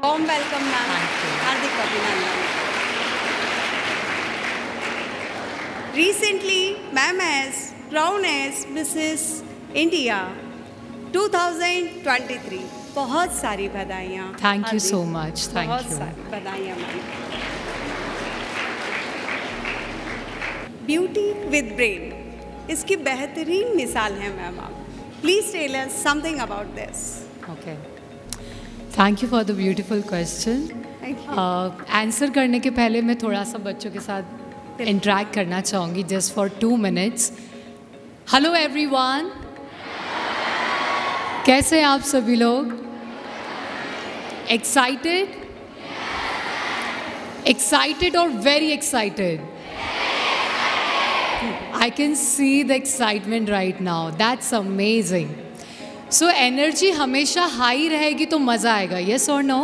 warm welcome, ma'am. Thank you. Hardik Abhinandan. Recently, ma'am has crowned as Mrs. India 2023. बहुत सारी बधाइयाँ। Thank you Hardik. so much. Thank बहुत you. सारी बधाइयाँ ma'am. Beauty with brain इसकी बेहतरीन मिसाल है मैम आप। Please tell us something about this. Okay. Thank you for the beautiful question. Thank you. Answer करने के पहले मैं थोड़ा सा बच्चों के साथ इंटरेक्ट करना चाहूँगी just for 2 minutes. Hello everyone, कैसे हैं आप सभी लोग? एक्साइटेड? एक्साइटेड और very excited? I can see the excitement right now. That's amazing. So energy हमेशा हाई रहेगी तो मज़ा आएगा, yes or no?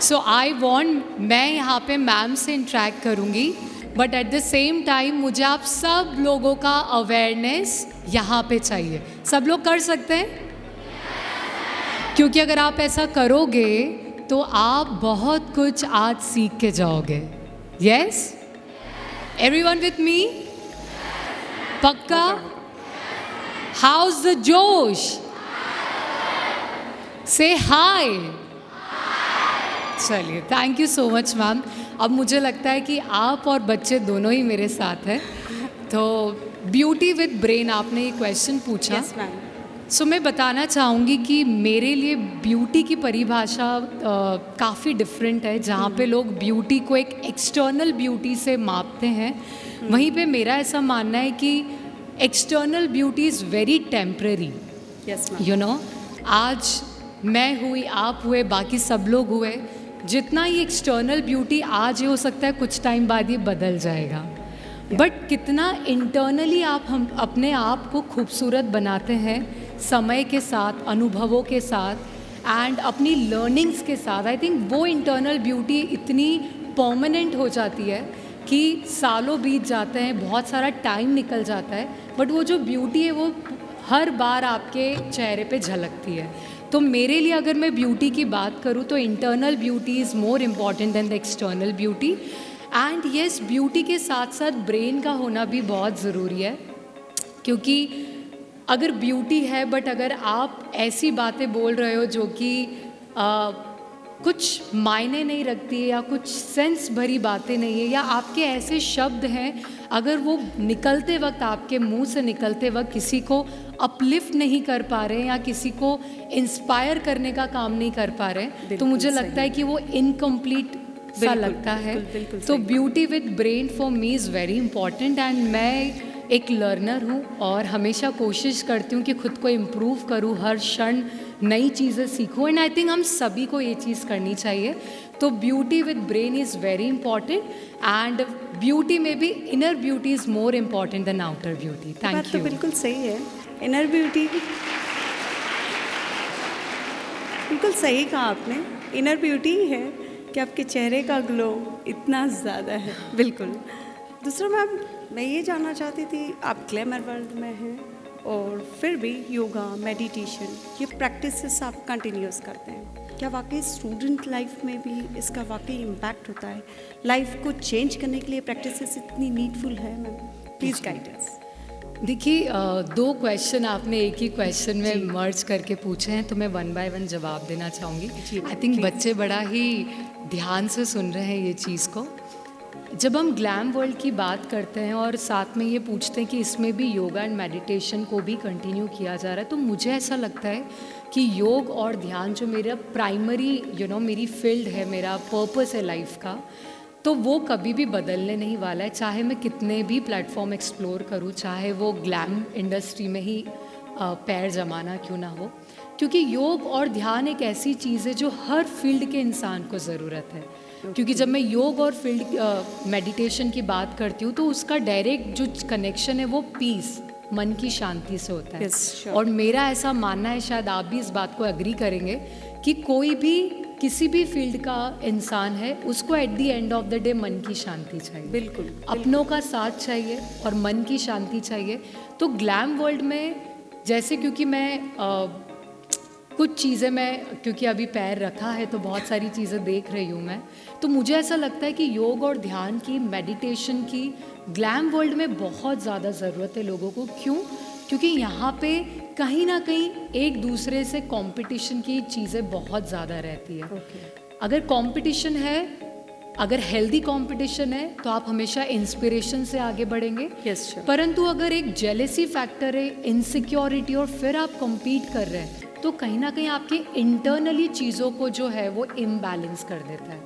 So I want, मैं यहाँ पे मैम से इंटरेक्ट करूँगी, but at the same time मुझे आप सब लोगों का अवेयरनेस यहाँ पे चाहिए। सब लोग कर सकते हैं? क्योंकि अगर आप ऐसा करोगे तो आप बहुत कुछ आज सीख के जाओगे। Yes? Everyone with me? पक्का? How's the जोश? Say hi. चलिए, thank you so much ma'am. अब मुझे लगता है कि आप और बच्चे दोनों ही मेरे साथ हैं। तो ब्यूटी विद ब्रेन आपने ये क्वेश्चन पूछा। Yes ma'am. सो मैं बताना चाहूँगी कि मेरे लिए ब्यूटी की परिभाषा काफ़ी डिफरेंट है। जहाँ पे लोग ब्यूटी को एक एक्सटर्नल ब्यूटी से मापते हैं, वहीं पे मेरा ऐसा मानना है कि external beauty is very temporary. Yes ma'am. You know, आज मैं हुई, आप हुए, बाकी सब लोग हुए, जितना ये एक्सटर्नल ब्यूटी आज ये हो सकता है कुछ टाइम बाद ये बदल जाएगा, बट कितना इंटरनली आप हम अपने आप को खूबसूरत बनाते हैं समय के साथ, अनुभवों के साथ एंड अपनी लर्निंग्स के साथ, आई थिंक वो इंटरनल ब्यूटी इतनी परमानेंट हो जाती है कि सालों बीत जाते हैं, बहुत सारा टाइम निकल जाता है, बट वो जो ब्यूटी है वो हर बार आपके चेहरे पे झलकती है। तो मेरे लिए अगर मैं ब्यूटी की बात करूँ तो internal beauty is more important than the external beauty. And yes, beauty के साथ साथ ब्रेन का होना भी बहुत ज़रूरी है, क्योंकि अगर ब्यूटी है बट अगर आप ऐसी बातें बोल रहे हो जो कि कुछ मायने नहीं रखती है या कुछ सेंस भरी बातें नहीं है, या आपके ऐसे शब्द हैं अगर वो निकलते वक्त, आपके मुंह से निकलते वक्त किसी को अपलिफ्ट नहीं कर पा रहे हैं या किसी को इंस्पायर करने का काम नहीं कर पा रहे हैं, तो मुझे लगता है कि वो इनकम्प्लीट सा लगता है। तो beauty with brain for me is very important. And मैं एक लर्नर हूँ और हमेशा कोशिश करती हूँ कि खुद को इम्प्रूव करूँ, हर क्षण नई चीज़ें सीखूँ, एंड आई थिंक हम सभी को ये चीज़ करनी चाहिए। तो beauty with brain is very important, and beauty में भी inner beauty is more important than outer beauty. Thank you. बिल्कुल सही है। इनर ब्यूटी बिल्कुल सही कहा आपने। इनर ब्यूटी है कि आपके चेहरे का ग्लो इतना ज़्यादा है। बिल्कुल। दूसरा मैम, मैं ये जानना चाहती थी, आप ग्लैमर वर्ल्ड में हैं और फिर भी योगा, मेडिटेशन, ये प्रैक्टिसेस आप कंटिन्यूस करते हैं, क्या वाकई स्टूडेंट लाइफ में भी इसका वाकई इम्पैक्ट होता है? लाइफ को चेंज करने के लिए प्रैक्टिसेस इतनी नीडफुल है मैम? Please guide us. देखिए, 2 क्वेश्चन आपने एक ही क्वेश्चन में मर्ज करके पूछे हैं, तो मैं 1 बाय 1 जवाब देना चाहूँगी। आई थिंक बच्चे बड़ा ही ध्यान से सुन रहे हैं ये चीज़ को। जब हम ग्लैम वर्ल्ड की बात करते हैं और साथ में ये पूछते हैं कि इसमें भी योगा एंड मेडिटेशन को भी कंटिन्यू किया जा रहा है, तो मुझे ऐसा लगता है कि योग और ध्यान जो मेरा प्राइमरी मेरी फील्ड है, मेरा पर्पस है लाइफ का, तो वो कभी भी बदलने नहीं वाला है। चाहे मैं कितने भी प्लेटफॉर्म एक्सप्लोर करूँ, चाहे वो ग्लैम इंडस्ट्री में ही पैर जमाना क्यों ना हो, क्योंकि योग और ध्यान एक ऐसी चीज़ है जो हर फील्ड के इंसान को ज़रूरत है। क्योंकि जब मैं योग और फील्ड मेडिटेशन की बात करती हूँ तो उसका डायरेक्ट जो कनेक्शन है वो पीस, मन की शांति से होता है। और मेरा ऐसा मानना है, शायद आप भी इस बात को एग्री करेंगे, कि कोई भी किसी भी फील्ड का इंसान है, उसको at the end of the day मन की शांति चाहिए। बिल्कुल। अपनों का साथ चाहिए और मन की शांति चाहिए। तो ग्लैम वर्ल्ड में जैसे, क्योंकि मैं कुछ चीज़ें मैं, क्योंकि अभी पैर रखा है तो बहुत सारी चीज़ें देख रही हूँ मैं, तो मुझे ऐसा लगता है कि योग और ध्यान की, मेडिटेशन की ग्लैम वर्ल्ड में बहुत ज़्यादा ज़रूरत है लोगों को। क्यों? क्योंकि यहाँ पे कहीं ना कहीं एक दूसरे से कंपटीशन की चीज़ें बहुत ज़्यादा रहती है। अगर कंपटीशन है, अगर हेल्दी कंपटीशन है तो आप हमेशा इंस्पिरेशन से आगे बढ़ेंगे। Yes, sure. परंतु अगर एक जेलेसी फैक्टर है, इनसिक्योरिटी, और फिर आप compete कर रहे हैं तो कहीं ना कहीं आपके इंटरनली चीज़ों को जो है वो इम्बैलेंस कर देता है।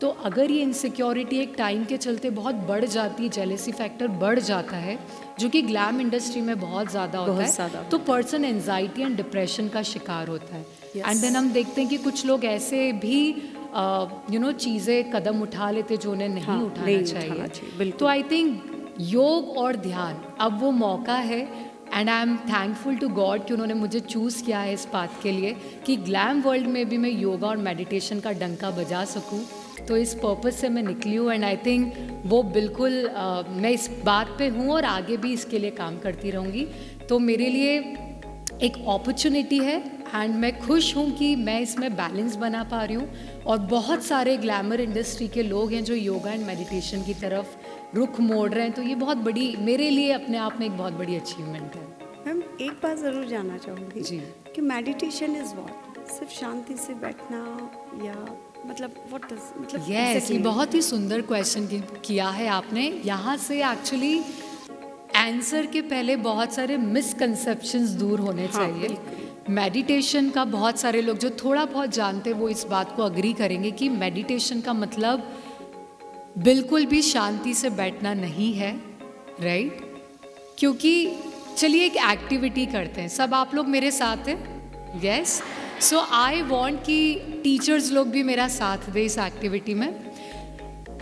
तो अगर ये इनसिक्योरिटी एक टाइम के चलते बहुत बढ़ जाती है, जेलेसी फैक्टर बढ़ जाता है, जो कि ग्लैम इंडस्ट्री में बहुत ज़्यादा होता है, तो पर्सन एंजाइटी एंड डिप्रेशन का शिकार होता है। एंड देन हम देखते हैं कि कुछ लोग ऐसे भी चीज़ें कदम उठा लेते जो उन्हें नहीं उठाना चाहिए। तो आई थिंक योग और ध्यान अब वो मौका है, and I am thankful to God कि उन्होंने मुझे चूज़ किया है इस बात के लिए कि ग्लैम वर्ल्ड में भी मैं योगा और मेडिटेशन का डंका बजा सकूं। तो इस पर्पस से मैं निकली हूँ, एंड आई थिंक वो बिल्कुल मैं इस बात पे हूँ और आगे भी इसके लिए काम करती रहूँगी। तो मेरे लिए एक अपॉर्चुनिटी है, एंड मैं खुश हूँ कि मैं इसमें बैलेंस बना पा रही हूँ। और बहुत सारे ग्लैमर इंडस्ट्री के लोग हैं जो योगा एंड मेडिटेशन की तरफ रुख मोड़ रहे हैं, तो ये बहुत बड़ी, मेरे लिए अपने आप में एक बहुत बड़ी अचीवमेंट है। मैम एक बात ज़रूर जानना चाहूँगी जी। कि मेडिटेशन इज़ व्हाट? सिर्फ शांति से बैठना, या मतलब व्हाट डज, मतलब यस, ये बहुत ही सुंदर क्वेश्चन किया है आपने। यहाँ से एक्चुअली आंसर के पहले बहुत सारे मिसकंसेप्शंस दूर होने चाहिए। मेडिटेशन का बहुत सारे लोग जो थोड़ा बहुत जानते हैं वो इस बात को अग्री करेंगे कि मेडिटेशन का मतलब बिल्कुल भी शांति से बैठना नहीं है, राइट? क्योंकि चलिए एक एक्टिविटी करते हैं, सब आप लोग मेरे साथ हैं? यस। सो आई वांट कि टीचर्स लोग भी मेरा साथ दें इस एक्टिविटी में।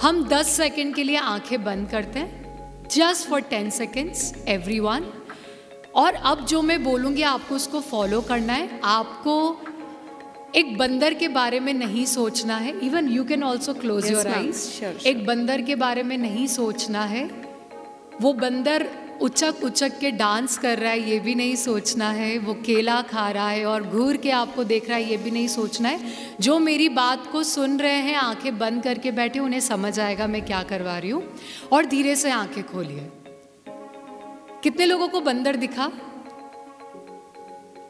हम 10 सेकंड के लिए आंखें बंद करते हैं, जस्ट फॉर 10 सेकेंड्स एवरीवन। और अब जो मैं बोलूँगी आपको उसको फॉलो करना है। आपको एक बंदर के बारे में नहीं सोचना है, even you can also close your eyes. एक बंदर के बारे में नहीं सोचना है, वो बंदर उचक उचक के डांस कर रहा है ये भी नहीं सोचना है, वो केला खा रहा है और घूर के आपको देख रहा है ये भी नहीं सोचना है। जो मेरी बात को सुन रहे हैं, आंखें बंद करके बैठे, उन्हें समझ आएगा मैं क्या करवा रही हूँ। और धीरे से आंखें खोलिए। कितने लोगों को बंदर दिखा?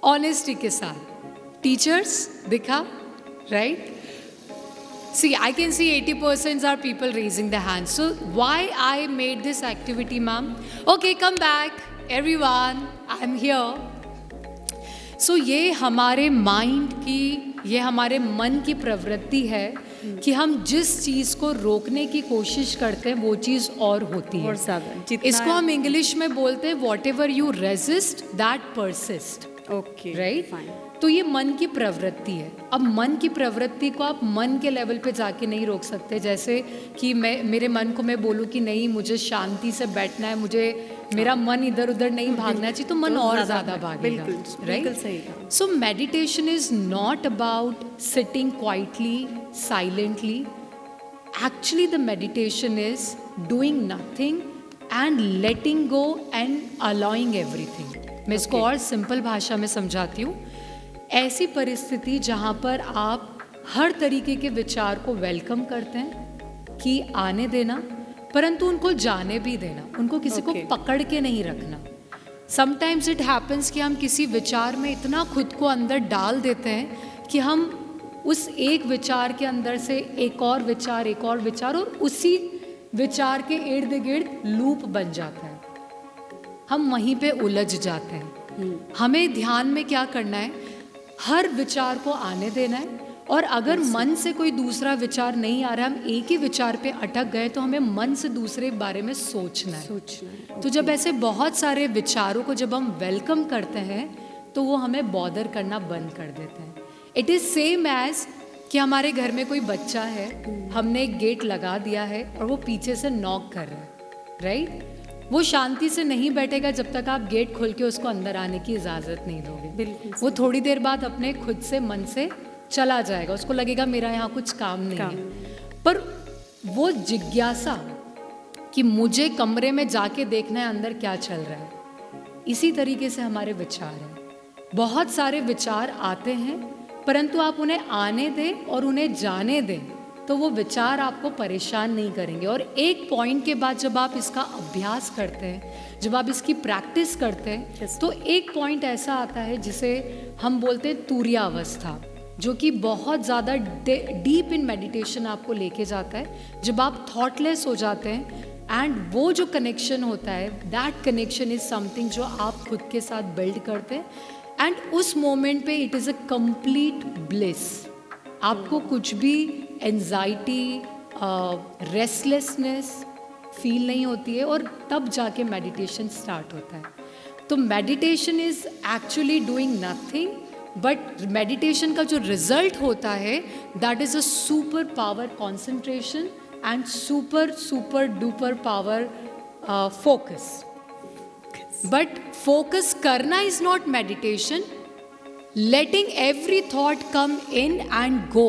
ऑनेस्टी के साथ टीचर्स दिखा, right? See, I can see 80% are people raising their hands. So why I made this activity, ma'am? Okay, come back, everyone. I'm here. So ये हमारे माइंड की, ये हमारे मन की प्रवृत्ति है कि हम जिस चीज़ को रोकने की कोशिश करते हैं वो चीज़ और होती है। इसको हम इंग्लिश में बोलते हैं whatever you resist that persist. Okay, right? Fine. तो ये मन की प्रवृत्ति है। अब मन की प्रवृत्ति को आप मन के लेवल पे जाके नहीं रोक सकते। जैसे कि मेरे मन को मैं बोलूँ कि नहीं मुझे शांति से बैठना है, मुझे मेरा मन इधर उधर नहीं भागना चाहिए, तो मन और ज़्यादा भागेगा, right? So meditation is not about sitting quietly, silently. Actually the meditation is doing nothing and letting go and allowing everything. मैं इसको और सिंपल भाषा में समझाती हूँ। ऐसी परिस्थिति जहाँ पर आप हर तरीके के विचार को वेलकम करते हैं कि आने देना, परंतु उनको जाने भी देना, उनको किसी को पकड़ के नहीं रखना। समटाइम्स इट हैपन्स कि हम किसी विचार में इतना खुद को अंदर डाल देते हैं कि हम उस एक विचार के अंदर से एक और विचार, एक और विचार, और उसी विचार के इर्द गिर्द लूप बन जाता है। हम वहीं पे उलझ जाते हैं। हमें ध्यान में क्या करना है? हर विचार को आने देना है, और अगर मन से कोई दूसरा विचार नहीं आ रहा है, हम एक ही विचार पे अटक गए, तो हमें मन से दूसरे बारे में सोचना है। तो जब ऐसे बहुत सारे विचारों को जब हम वेलकम करते हैं तो वो हमें बॉदर करना बंद कर देते हैं। इट इज़ सेम एज कि हमारे घर में कोई बच्चा है, हमने एक गेट लगा दिया है और वो पीछे से नॉक कर रहा है, राइट? वो शांति से नहीं बैठेगा जब तक आप गेट खोल के उसको अंदर आने की इजाज़त नहीं दोगे। बिल्कुल। वो थोड़ी देर बाद अपने खुद से मन से चला जाएगा, उसको लगेगा मेरा यहाँ कुछ काम नहीं है। पर वो जिज्ञासा कि मुझे कमरे में जाके देखना है अंदर क्या चल रहा है, इसी तरीके से हमारे विचार हैं। बहुत सारे विचार आते हैं, परंतु आप उन्हें आने दें और उन्हें जाने दें तो वो विचार आपको परेशान नहीं करेंगे। और एक पॉइंट के बाद जब आप इसका अभ्यास करते हैं, जब आप इसकी प्रैक्टिस करते हैं, तो एक पॉइंट ऐसा आता है जिसे हम बोलते हैं तुर्यावस्था, जो कि बहुत ज़्यादा डीप इन मेडिटेशन आपको लेके जाता है, जब आप थॉटलेस हो जाते हैं। एंड वो जो कनेक्शन होता है, दैट कनेक्शन इज़ समथिंग जो आप खुद के साथ बिल्ड करते हैं। एंड उस मोमेंट पे it is a complete bliss. आपको कुछ भी एंजाइटी, रेस्टलेसनेस फील नहीं होती है, और तब जाके मेडिटेशन स्टार्ट होता है। तो meditation is actually doing nothing, but meditation का जो रिजल्ट होता है that is a super power concentration and super duper power focus. But focus करना is not meditation. Letting every thought come in and go,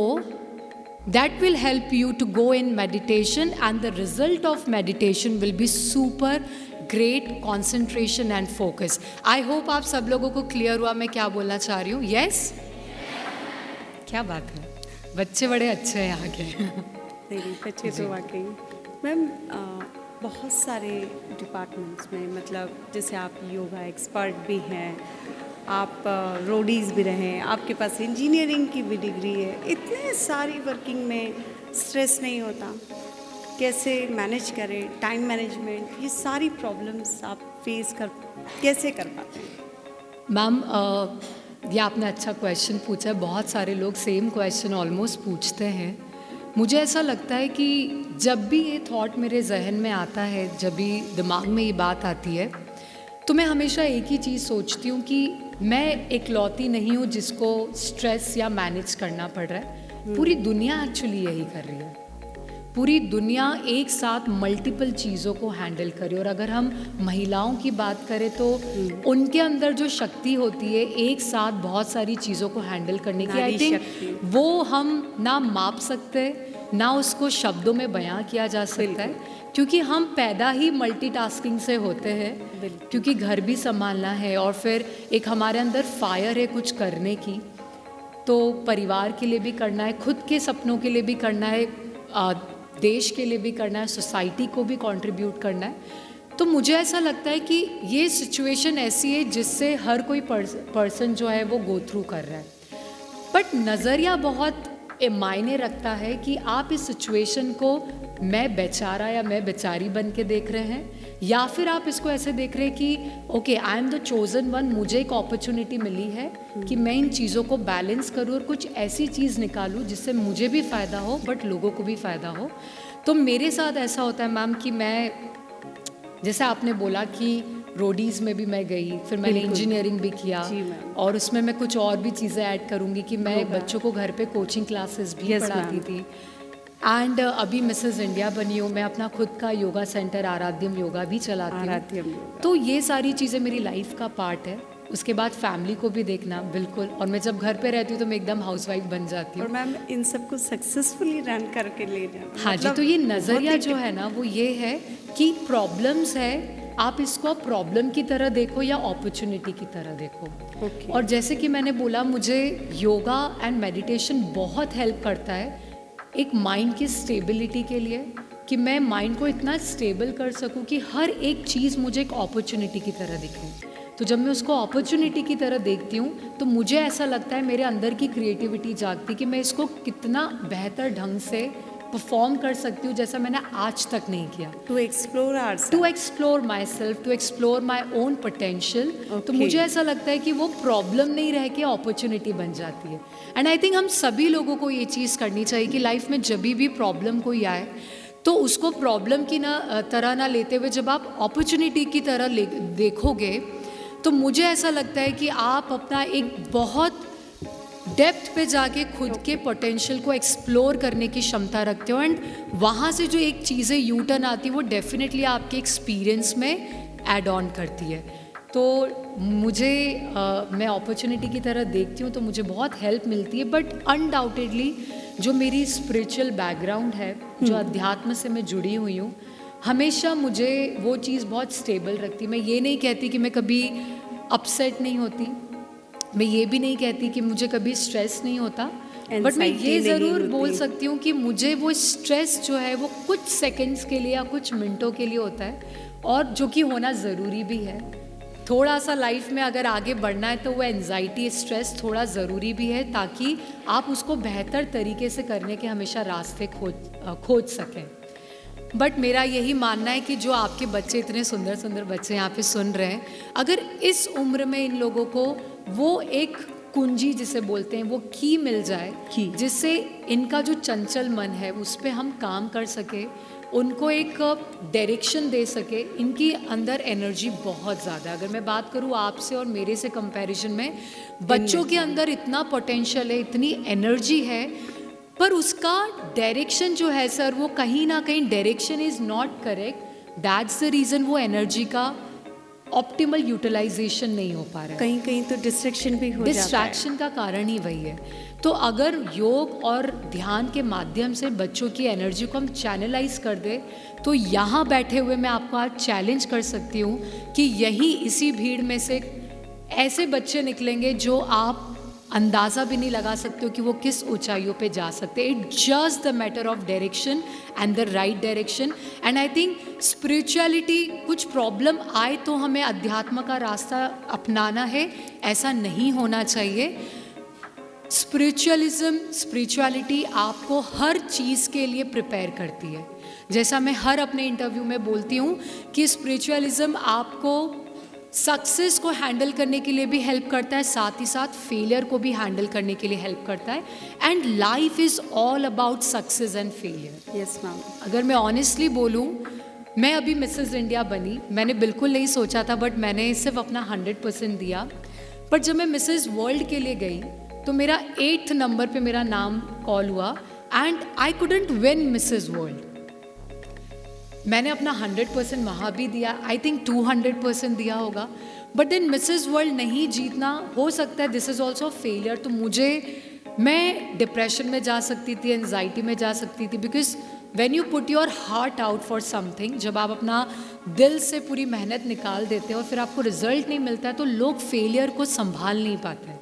that will help you to go in meditation, and the result of meditation will be super great concentration and focus. I hope आप सब लोगों को clear हुआ मैं क्या बोलना चाह रही हूँ. Yes? क्या बात है, बच्चे बड़े अच्छे हैं यहाँ के. नहीं, बच्चे तो वाकई मैम बहुत सारे डिपार्टमेंट्स में, मतलब जैसे आप योगा एक्सपर्ट भी हैं, आप रोडीज़ भी रहे हैं, आपके पास इंजीनियरिंग की भी डिग्री है, इतने सारी वर्किंग में स्ट्रेस नहीं होता? कैसे मैनेज करें टाइम मैनेजमेंट, ये सारी प्रॉब्लम्स आप फेस कैसे कर पाते हैं? मैम ये आपने अच्छा क्वेश्चन पूछा है. बहुत सारे लोग सेम क्वेश्चन ऑलमोस्ट पूछते हैं. मुझे ऐसा लगता है कि जब भी ये थॉट मेरे जहन में आता है, जब भी दिमाग में ये बात आती है, तो मैं हमेशा एक ही चीज़ सोचती हूँ कि मैं इकलौती नहीं हूँ जिसको स्ट्रेस या मैनेज करना पड़ रहा है. पूरी दुनिया एक्चुअली यही कर रही है. पूरी दुनिया एक साथ मल्टीपल चीज़ों को हैंडल करे. और अगर हम महिलाओं की बात करें तो उनके अंदर जो शक्ति होती है एक साथ बहुत सारी चीज़ों को हैंडल करने की, आई थिंक वो हम ना माप सकते, ना उसको शब्दों में बयां किया जा सकता है, क्योंकि हम पैदा ही मल्टीटास्किंग से होते हैं. क्योंकि घर भी संभालना है और फिर एक हमारे अंदर फायर है कुछ करने की, तो परिवार के लिए भी करना है, खुद के सपनों के लिए भी करना है, देश के लिए भी करना है, सोसाइटी को भी कंट्रीब्यूट करना है. तो मुझे ऐसा लगता है कि ये सिचुएशन ऐसी है जिससे हर कोई पर्सन जो है वो गो थ्रू कर रहा है. बट नज़रिया बहुत मायने रखता है कि आप इस सिचुएशन को मैं बेचारा या मैं बेचारी बन के देख रहे हैं, या फिर आप इसको ऐसे देख रहे हैं कि okay I am the chosen one, मुझे एक अपॉर्चुनिटी मिली है कि मैं इन चीज़ों को बैलेंस करूँ और कुछ ऐसी चीज़ निकालूँ जिससे मुझे भी फ़ायदा हो बट लोगों को भी फ़ायदा हो. तो मेरे साथ ऐसा होता है मैम कि मैं, जैसे आपने बोला कि रोडीज़ में भी मैं गई, फिर मैंने इंजीनियरिंग भी किया, और उसमें मैं कुछ और भी चीज़ें ऐड करूँगी कि मैं बच्चों को घर पे कोचिंग क्लासेस भी पढ़ाती थी. एंड अभी मिसेस इंडिया बनी हूँ, मैं अपना खुद का योगा सेंटर आराध्यम योगा भी चलाती हूँ. तो ये सारी चीज़ें मेरी लाइफ का पार्ट है. उसके बाद फैमिली को भी देखना, बिल्कुल. और मैं जब घर पे रहती हूँ तो मैं एकदम हाउसवाइफ बन जाती हूँ. और मैम इन सबको सक्सेसफुली रन करके ले जाना. हाँ जी. तो ये नज़रिया जो है ना वो ये है कि प्रॉब्लम्स है, आप इसको प्रॉब्लम की तरह देखो या अपॉर्चुनिटी की तरह देखो. और जैसे कि मैंने बोला, मुझे योगा एंड मेडिटेशन बहुत हेल्प करता है एक माइंड की स्टेबिलिटी के लिए, कि मैं माइंड को इतना स्टेबल कर सकूं कि हर एक चीज़ मुझे एक अपॉर्चुनिटी की तरह दिखे. तो जब मैं उसको अपॉर्चुनिटी की तरह देखती हूँ तो मुझे ऐसा लगता है मेरे अंदर की क्रिएटिविटी जागती कि मैं इसको कितना बेहतर ढंग से परफॉर्म कर सकती हूँ जैसा मैंने आज तक नहीं किया. To explore myself, to explore my own potential. तो मुझे ऐसा लगता है कि वो प्रॉब्लम नहीं रह के अपॉर्चुनिटी बन जाती है. एंड आई थिंक हम सभी लोगों को ये चीज़ करनी चाहिए कि लाइफ में जब भी प्रॉब्लम कोई आए तो उसको प्रॉब्लम की तरह ना लेते हुए जब आप अपॉर्चुनिटी की तरह देखोगे, तो मुझे ऐसा लगता है कि आप अपना एक बहुत डेप्थ पे जाके खुद के पोटेंशियल को एक्सप्लोर करने की क्षमता रखते हो. एंड वहाँ से जो एक चीज़ें यू टर्न आती है वो डेफिनेटली आपके एक्सपीरियंस में ऐड ऑन करती है. तो मुझे मैं अपॉर्चुनिटी की तरह देखती हूँ तो मुझे बहुत हेल्प मिलती है. बट अनडाउटेडली जो मेरी स्पिरिचुअल बैकग्राउंड है, जो अध्यात्म से मैं जुड़ी हुई हूँ, हमेशा मुझे वो चीज़ बहुत स्टेबल रखती है. मैं ये नहीं कहती कि मैं कभी अपसेट नहीं होती, मैं ये भी नहीं कहती कि मुझे कभी स्ट्रेस नहीं होता, बट मैं Anxiety ये नहीं ज़रूर होती। बोल सकती हूँ कि मुझे वो स्ट्रेस जो है वो कुछ सेकंड्स के लिए या कुछ मिनटों के लिए होता है, और जो कि होना ज़रूरी भी है। थोड़ा सा लाइफ में अगर आगे बढ़ना है तो वो एनजाइटी स्ट्रेस थोड़ा ज़रूरी भी है, ताकि आप उसको बेहतर तरीके से करने के हमेशा रास्ते खोज सकें। बट मेरा यही मानना है कि जो आपके बच्चे, इतने सुंदर सुंदर बच्चे यहाँ पे सुन रहे हैं, अगर इस उम्र में इन लोगों को वो एक कुंजी जिसे बोलते हैं, वो की मिल जाए, जिससे इनका जो चंचल मन है उस पर हम काम कर सके, उनको एक डायरेक्शन दे सके। इनकी अंदर एनर्जी बहुत ज़्यादा है। अगर मैं बात करूँ आपसे और मेरे से कंपैरिजन में, बच्चों के अंदर इतना पोटेंशियल है, इतनी एनर्जी है, पर उसका डायरेक्शन जो है सर, वो कहीं ना कहीं direction is not correct. That's the reason वो एनर्जी का ऑप्टिमल यूटिलाइजेशन नहीं हो पा रहा है। कहीं कहीं तो डिस्ट्रैक्शन भी हो जाता है। डिस्ट्रैक्शन का कारण ही वही है। तो अगर योग और ध्यान के माध्यम से बच्चों की एनर्जी को हम चैनलाइज कर दे, तो यहाँ बैठे हुए मैं आपको आज चैलेंज कर सकती हूँ कि यही इसी भीड़ में से ऐसे बच्चे निकलेंगे जो आप अंदाज़ा भी नहीं लगा सकते हो कि वो किस ऊंचाइयों पे जा सकते हैं। It just the matter of direction and the right direction. And I think spirituality, कुछ प्रॉब्लम आए तो हमें अध्यात्म का रास्ता अपनाना है, ऐसा नहीं होना चाहिए। स्पिरिचुअलिटी आपको हर चीज़ के लिए प्रिपेयर करती है। जैसा मैं हर अपने इंटरव्यू में बोलती हूँ कि स्पिरिचुअलिज्म आपको सक्सेस को हैंडल करने के लिए भी हेल्प करता है, साथ ही साथ फेलियर को भी हैंडल करने के लिए हेल्प करता है। And life is all about success and failure. Yes ma'am. अगर मैं ऑनेस्टली बोलूँ, मैं अभी मिसेस इंडिया बनी, मैंने बिल्कुल नहीं सोचा था, बट मैंने सिर्फ अपना 100% दिया। बट जब मैं मिसेस वर्ल्ड के लिए गई तो मेरा 8th नंबर पे मेरा नाम कॉल हुआ and I couldn't win Mrs world. मैंने अपना 100% वहाँ भी दिया, आई थिंक 200% दिया होगा, बट देन मिसेस वर्ल्ड नहीं जीतना, हो सकता है दिस इज़ ऑल्सो फेलियर। तो मैं डिप्रेशन में जा सकती थी, एनजाइटी में जा सकती थी, because when you put your heart out for something, जब आप अपना दिल से पूरी मेहनत निकाल देते हो और फिर आपको रिजल्ट नहीं मिलता है, तो लोग फेलियर को संभाल नहीं पाते हैं।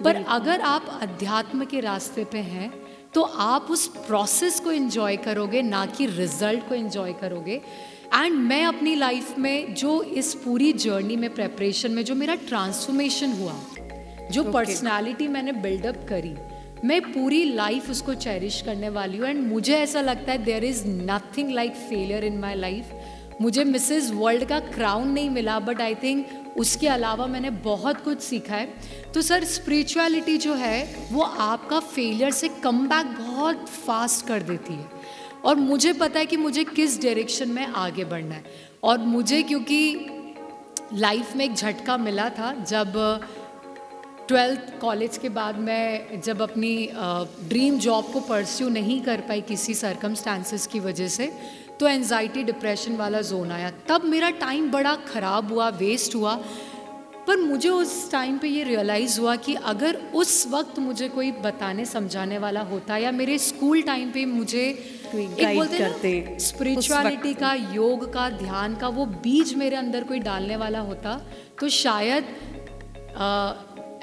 पर अगर आप अध्यात्म के रास्ते पे हैं तो आप उस प्रोसेस को एंजॉय करोगे, ना कि रिजल्ट को एंजॉय करोगे। एंड मैं अपनी लाइफ में जो इस पूरी जर्नी में, प्रेपरेशन में, जो मेरा ट्रांसफॉर्मेशन हुआ, जो पर्सनालिटी मैंने बिल्डअप करी, मैं पूरी लाइफ उसको चेरिश करने वाली हूँ। एंड मुझे ऐसा लगता है there is nothing like failure in my life. मुझे मिसेस वर्ल्ड का क्राउन नहीं मिला, बट आई थिंक उसके अलावा मैंने बहुत कुछ सीखा है। तो सर, स्पिरिचुअलिटी जो है वो आपका फेलियर से कम बैक बहुत फास्ट कर देती है। और मुझे पता है कि मुझे किस डायरेक्शन में आगे बढ़ना है। और मुझे क्योंकि लाइफ में एक झटका मिला था, जब 12th कॉलेज के बाद मैं जब अपनी ड्रीम जॉब को परस्यू नहीं कर पाई किसी सर्कमस्टांसेस की वजह से, तो एंजाइटी डिप्रेशन वाला जोन आया। तब मेरा टाइम बड़ा ख़राब हुआ, वेस्ट हुआ। पर मुझे उस टाइम पे ये रियलाइज़ हुआ कि अगर उस वक्त मुझे कोई बताने समझाने वाला होता, या मेरे स्कूल टाइम पे मुझे एक बोलते हैं स्पिरिचुअलिटी का, योग का, ध्यान का वो बीज मेरे अंदर कोई डालने वाला होता, तो शायद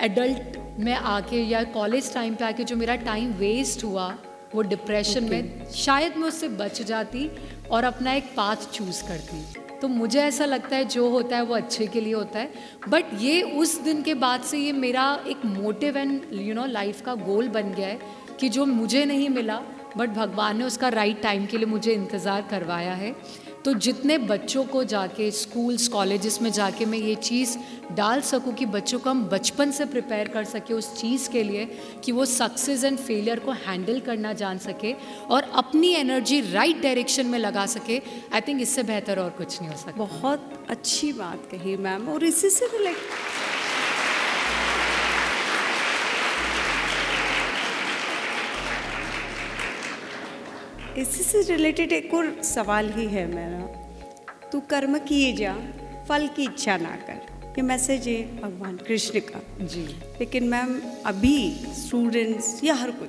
एडल्ट में आके या कॉलेज टाइम पे आके जो मेरा टाइम वेस्ट हुआ वो डिप्रेशन में, शायद मैं उससे बच जाती और अपना एक पाथ चूज़ करती। तो मुझे ऐसा लगता है जो होता है वो अच्छे के लिए होता है। बट ये उस दिन के बाद से ये मेरा एक मोटिव एंड लाइफ का गोल बन गया है कि जो मुझे नहीं मिला, बट भगवान ने उसका राइट टाइम के लिए मुझे इंतज़ार करवाया है। तो जितने बच्चों को जाके स्कूल्स, कॉलेजेस में जाके मैं ये चीज़ डाल सकूं कि बच्चों को हम बचपन से प्रिपेयर कर सके उस चीज़ के लिए कि वो सक्सेस एंड फेलियर को हैंडल करना जान सके और अपनी एनर्जी राइट डायरेक्शन में लगा सके, आई थिंक इससे बेहतर और कुछ नहीं हो सकता। बहुत अच्छी बात कही मैम। और इसी से इसी से रिलेटेड एक और सवाल ही है मेरा। तू कर्म किए जा, फल की इच्छा ना कर, ये मैसेज है भगवान कृष्ण का जी। लेकिन मैम अभी स्टूडेंट्स या हर कोई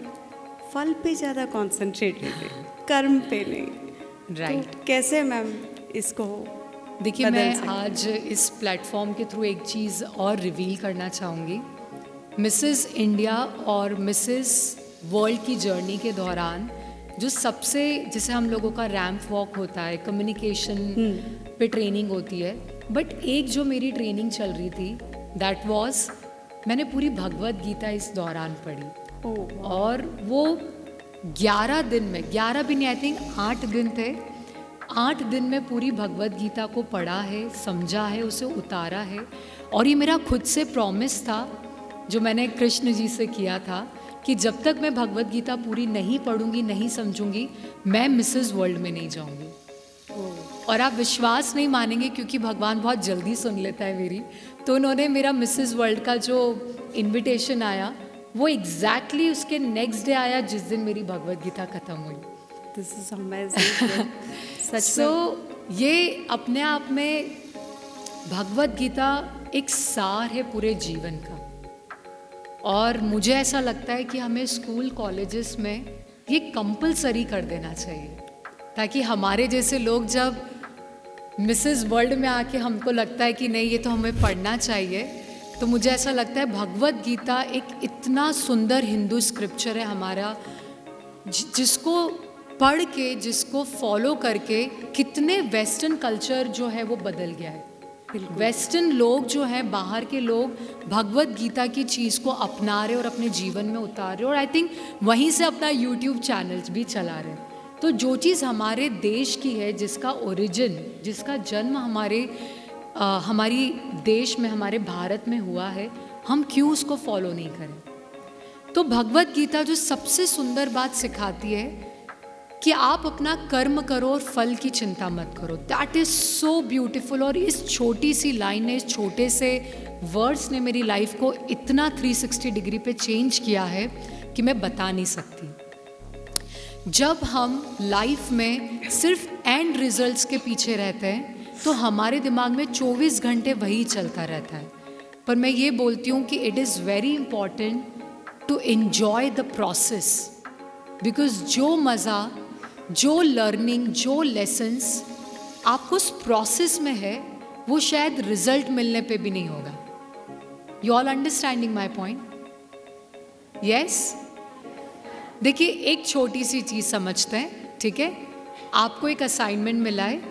फल पे ज़्यादा कॉन्सेंट्रेटेड है, कर्म पे नहीं। राइट। तो कैसे मैम इसको देखिए, मैं आज इस प्लेटफॉर्म के थ्रू एक चीज़ और रिवील करना चाहूँगी मिसेस इंडिया और मिसेस वर्ल्ड की जर्नी के दौरान जो सबसे, जैसे हम लोगों का रैंप वॉक होता है, कम्युनिकेशन पे ट्रेनिंग होती है, बट एक जो मेरी ट्रेनिंग चल रही थी दैट वाज, मैंने पूरी भगवत गीता इस दौरान पढ़ी। और वो 11 दिन में, 11 भी नहीं, आई थिंक 8 दिन थे, 8 दिन में पूरी भगवत गीता को पढ़ा है, समझा है, उसे उतारा है। और ये मेरा खुद से प्रॉमिस था जो मैंने कृष्ण जी से किया था कि जब तक मैं भगवत गीता पूरी नहीं पढ़ूंगी, नहीं समझूंगी, मैं मिसेस वर्ल्ड में नहीं जाऊंगी। और आप विश्वास नहीं मानेंगे क्योंकि भगवान बहुत जल्दी सुन लेता है मेरी, तो उन्होंने मेरा मिसेस वर्ल्ड का जो इनविटेशन आया वो एग्जैक्टली उसके नेक्स्ट डे आया जिस दिन मेरी भगवत गीता खत्म हुई। This is amazing. सच सो ये अपने आप में भगवत गीता एक सार है पूरे जीवन का। और मुझे ऐसा लगता है कि हमें स्कूल कॉलेजेस में ये कंपलसरी कर देना चाहिए, ताकि हमारे जैसे लोग जब मिसेस वर्ल्ड में आके हमको लगता है कि नहीं ये तो हमें पढ़ना चाहिए, तो मुझे ऐसा लगता है भगवत गीता एक इतना सुंदर हिंदू स्क्रिप्चर है हमारा, जिसको पढ़ के, जिसको फॉलो करके कितने वेस्टर्न कल्चर जो है वो बदल गया है। वेस्टर्न लोग जो हैं, बाहर के लोग भगवत गीता की चीज़ को अपना रहे और अपने जीवन में उतार रहे, और आई थिंक वहीं से अपना यूट्यूब चैनल्स भी चला रहे। तो जो चीज़ हमारे देश की है, जिसका ओरिजिन, जिसका जन्म हमारी देश में, हमारे भारत में हुआ है, हम क्यों उसको फॉलो नहीं करें। तो भगवत गीता जो सबसे सुंदर बात सिखाती है कि आप अपना कर्म करो और फल की चिंता मत करो, दैट इज़ सो ब्यूटिफुल। और इस छोटी सी लाइन ने, इस छोटे से वर्ड्स ने मेरी लाइफ को इतना 360 डिग्री पे चेंज किया है कि मैं बता नहीं सकती। जब हम लाइफ में सिर्फ एंड रिजल्ट्स के पीछे रहते हैं तो हमारे दिमाग में 24 घंटे वही चलता रहता है। पर मैं ये बोलती हूँ कि it is very important to enjoy the process, because जो मज़ा, जो लर्निंग, जो लेसन्स आपको उस प्रोसेस में है, वो शायद रिजल्ट मिलने पे भी नहीं होगा। You all understanding my point? Yes. देखिए, एक छोटी सी चीज़ समझते हैं, ठीक है? आपको एक असाइनमेंट मिला है,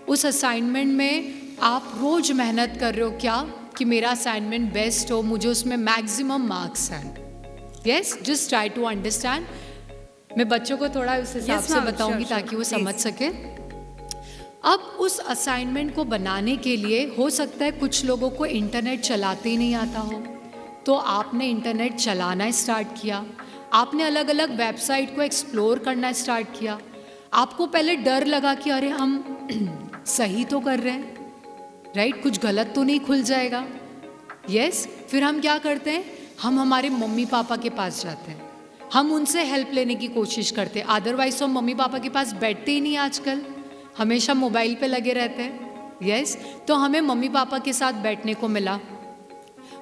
उस असाइनमेंट में आप रोज़ मेहनत कर रहे हो क्या कि मेरा असाइनमेंट बेस्ट हो, मुझे उसमें मैक्सिमम मार्क्स हैं। Yes, just try to understand. मैं बच्चों को थोड़ा उस हिसाब से बताऊंगी ताकि वो समझ सके। अब उस असाइनमेंट को बनाने के लिए हो सकता है कुछ लोगों को इंटरनेट चलाते ही नहीं आता हो, तो आपने इंटरनेट चलाना स्टार्ट किया, आपने अलग अलग वेबसाइट को एक्सप्लोर करना स्टार्ट किया। आपको पहले डर लगा कि अरे हम सही तो कर रहे हैं, राइट, कुछ गलत तो नहीं खुल जाएगा। यस, फिर हम क्या करते हैं, हम हमारे मम्मी पापा के पास जाते हैं, हम उनसे हेल्प लेने की कोशिश करते हैं। अदरवाइज तो हम मम्मी पापा के पास बैठते ही नहीं, आजकल हमेशा मोबाइल पे लगे रहते हैं। यस, तो हमें मम्मी पापा के साथ बैठने को मिला।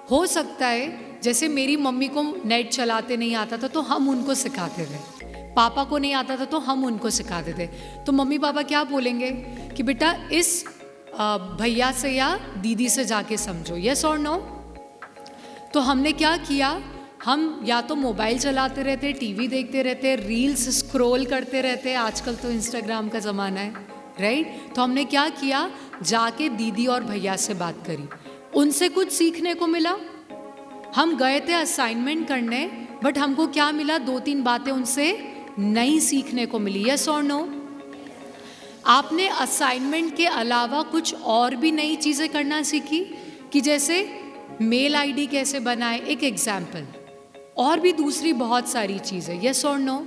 हो सकता है जैसे मेरी मम्मी को नेट चलाते नहीं आता था तो हम उनको सिखाते थे, पापा को नहीं आता था तो हम उनको सिखाते थे। तो मम्मी पापा क्या बोलेंगे कि बेटा इस भैया से या दीदी से जाके समझो, यस और नो। तो हमने क्या किया, हम या तो मोबाइल चलाते रहते, टीवी देखते रहते, रील्स स्क्रॉल करते रहते, आजकल तो इंस्टाग्राम का ज़माना है, राइट। तो हमने क्या किया, जाके दीदी और भैया से बात करी, उनसे कुछ सीखने को मिला। हम गए थे असाइनमेंट करने, बट हमको क्या मिला, 2-3 बातें उनसे नई सीखने को मिली, यस और नो। आपने असाइनमेंट के अलावा कुछ और भी नई चीज़ें करना सीखी, कि जैसे मेल आईडी कैसे बनाए, एक एग्जाम्पल, और भी दूसरी बहुत सारी चीज़ें, यस और नो।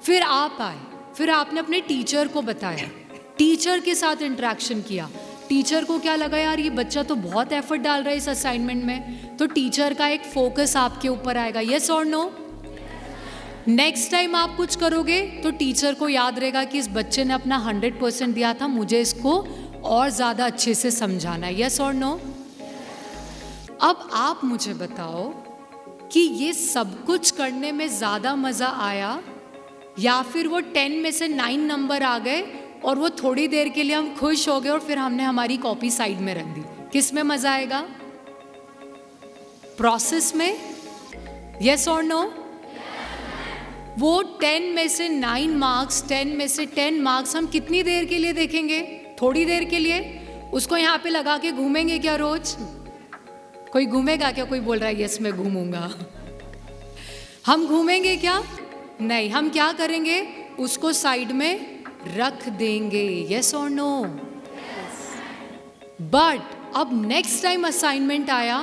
फिर आप आए, फिर आपने अपने टीचर को बताया, टीचर के साथ इंटरेक्शन किया। टीचर को क्या लगा, यार ये बच्चा तो बहुत एफर्ट डाल रहा है इस असाइनमेंट में, तो टीचर का एक फोकस आपके ऊपर आएगा, यस और नो। नेक्स्ट टाइम आप कुछ करोगे तो टीचर को याद रहेगा कि इस बच्चे ने अपना 100% दिया था, मुझे इसको और ज़्यादा अच्छे से समझाना है, यस और नो। अब आप मुझे बताओ कि ये सब कुछ करने में ज़्यादा मज़ा आया या फिर वो 10 में से 9 नंबर आ गए और वो थोड़ी देर के लिए हम खुश हो गए और फिर हमने हमारी कॉपी साइड में रख दी, किस में मज़ा आएगा? प्रोसेस में? यस और नो? वो 10 में से 9 मार्क्स, 10 में से 10 मार्क्स हम कितनी देर के लिए देखेंगे? थोड़ी देर के लिए? उसको यहाँ पे लगा के घूमेंगे क्या रोज? कोई घूमेगा क्या? कोई बोल रहा है यस मैं घूमूंगा। हम घूमेंगे क्या? नहीं। हम क्या करेंगे? उसको साइड में रख देंगे। यस और नो? बट अब नेक्स्ट टाइम असाइनमेंट आया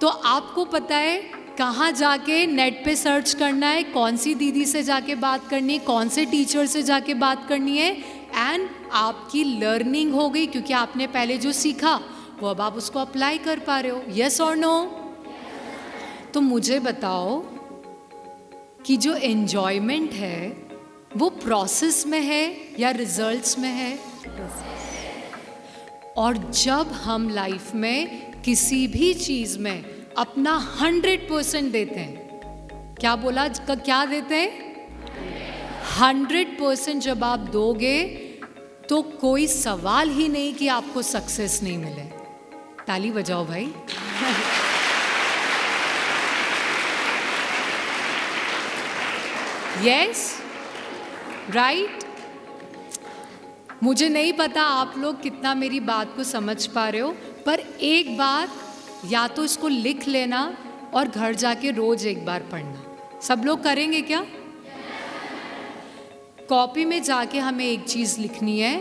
तो आपको पता है कहाँ जाके नेट पे सर्च करना है, कौन सी दीदी से जाके बात करनी है, कौन से टीचर से जाके बात करनी है, एंड आपकी लर्निंग हो गई क्योंकि आपने पहले जो सीखा वो अब आप उसको अप्लाई कर पा रहे हो। यस और नो? तो मुझे बताओ कि जो एन्जॉयमेंट है वो प्रोसेस में है या रिजल्ट्स में है? और जब हम लाइफ में किसी भी चीज़ में अपना 100% देते हैं, क्या बोला, क्या देते हैं? 100% जब आप दोगे तो कोई सवाल ही नहीं कि आपको सक्सेस नहीं मिले। ताली बजाओ भाई। Yes, right. मुझे नहीं पता आप लोग कितना मेरी बात को समझ पा रहे हो, पर एक बात या तो इसको लिख लेना और घर जाके रोज एक बार पढ़ना। सब लोग करेंगे क्या? कॉपी में जाके हमें एक चीज़ लिखनी है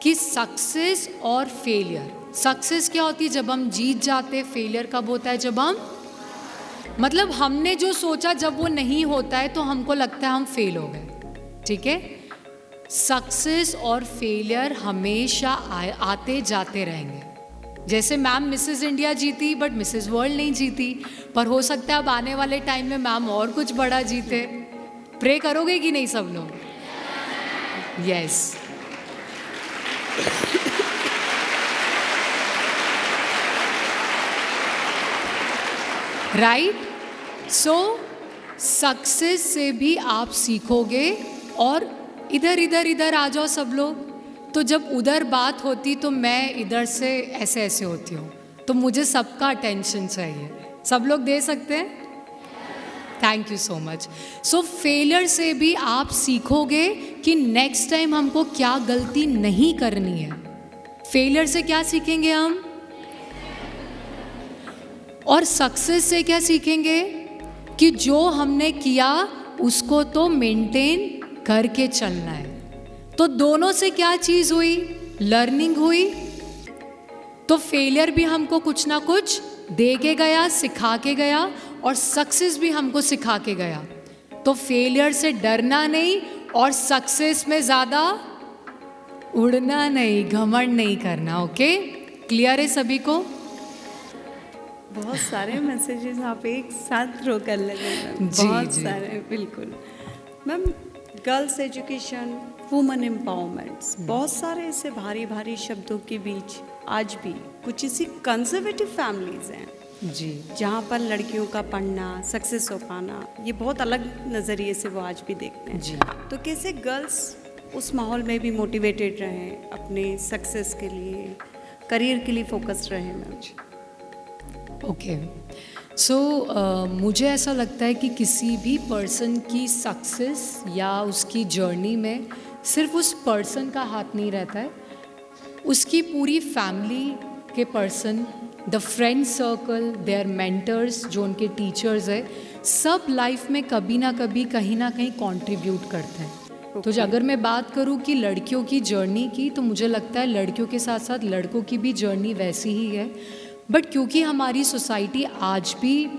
कि सक्सेस और फेलियर। सक्सेस क्या होती है? जब हम जीत जाते। फेलियर कब होता है? जब हम, मतलब हमने जो सोचा जब वो नहीं होता है तो हमको लगता है हम फेल हो गए। ठीक है? सक्सेस और फेलियर हमेशा आते जाते रहेंगे। जैसे मैम मिसेस इंडिया जीती बट मिसेस वर्ल्ड नहीं जीती, पर हो सकता है अब आने वाले टाइम में मैम और कुछ बड़ा जीते। प्रे करोगे कि नहीं सब लोग? यस। राइट? सो सक्सेस से भी आप सीखोगे। और इधर आ जाओ सब लोग। तो जब उधर बात होती तो मैं इधर से ऐसे ऐसे होती हूँ, तो मुझे सबका अटेंशन चाहिए। सब लोग दे सकते हैं? Thank you so much. So failure से भी आप सीखोगे कि नेक्स्ट टाइम हमको क्या गलती नहीं करनी है। फेलियर से क्या सीखेंगे हम? और सक्सेस से क्या सीखेंगे? कि जो हमने किया उसको तो मेंटेन करके चलना है। तो दोनों से क्या चीज़ हुई? लर्निंग हुई। तो फेलियर भी हमको कुछ ना कुछ दे के गया, सिखा के गया, और सक्सेस भी हमको सिखा के गया। तो फेलियर से डरना नहीं और सक्सेस में ज़्यादा उड़ना नहीं, घमंड नहीं करना। ओके? क्लियर है सभी को? बहुत सारे मैसेजेस आप एक साथ थ्रो कर लगे मैम। जी, बहुत जी। सारे, बिल्कुल मैम। गर्ल्स एजुकेशन, वुमेन एम्पावरमेंट्स, बहुत सारे ऐसे भारी भारी शब्दों के बीच आज भी कुछ ऐसी कंजर्वेटिव फैमिलीज हैं जी, जहाँ पर लड़कियों का पढ़ना, सक्सेस हो पाना, ये बहुत अलग नज़रिए से वो आज भी देखते हैं। जी। तो कैसे गर्ल्स उस माहौल में भी मोटिवेटेड रहें, अपने सक्सेस के लिए, करियर के लिए फोकस्ड रहें मैम? ओके। सो मुझे ऐसा लगता है कि किसी भी पर्सन की सक्सेस या उसकी जर्नी में सिर्फ उस पर्सन का हाथ नहीं रहता है, उसकी पूरी फैमिली के person, the friend circle, their mentors, जो उनके टीचर्स है, सब लाइफ में कभी ना कभी कहीं ना कहीं कंट्रीब्यूट करते हैं। तो अगर मैं बात करूं कि लड़कियों की जर्नी की, तो मुझे लगता है लड़कियों के साथ साथ लड़कों की भी जर्नी वैसी ही है। बट क्योंकि हमारी सोसाइटी आज भी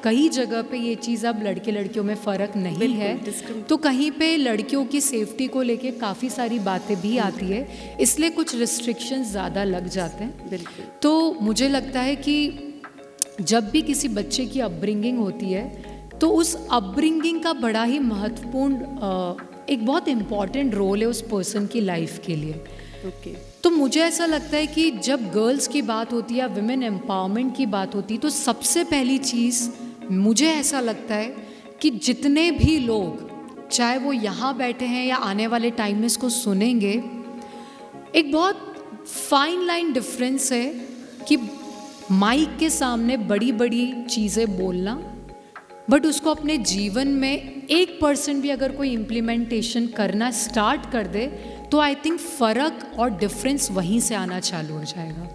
कई जगह पे ये चीज़ अब लड़के लड़कियों में फ़र्क नहीं है, तो कहीं पे लड़कियों की सेफ्टी को लेके काफ़ी सारी बातें भी आती है, इसलिए कुछ रिस्ट्रिक्शंस ज़्यादा लग जाते हैं। बिल्कुल। तो मुझे लगता है कि जब भी किसी बच्चे की अपब्रिंगिंग होती है तो उस अपब्रिंगिंग का बड़ा ही महत्वपूर्ण एक बहुत इम्पॉर्टेंट रोल है उस पर्सन की लाइफ के लिए। ओके। तो मुझे ऐसा लगता है कि जब गर्ल्स की बात होती है या विमेन एम्पावरमेंट की बात होती है, तो सबसे पहली चीज़ मुझे ऐसा लगता है कि जितने भी लोग, चाहे वो यहाँ बैठे हैं या आने वाले टाइम में इसको सुनेंगे, एक बहुत फाइन लाइन डिफरेंस है कि माइक के सामने बड़ी बड़ी चीज़ें बोलना, बट उसको अपने जीवन में 1% भी अगर कोई इम्प्लीमेंटेशन करना स्टार्ट कर दे तो आई थिंक फ़र्क और डिफरेंस वहीं से आना चालू हो जाएगा।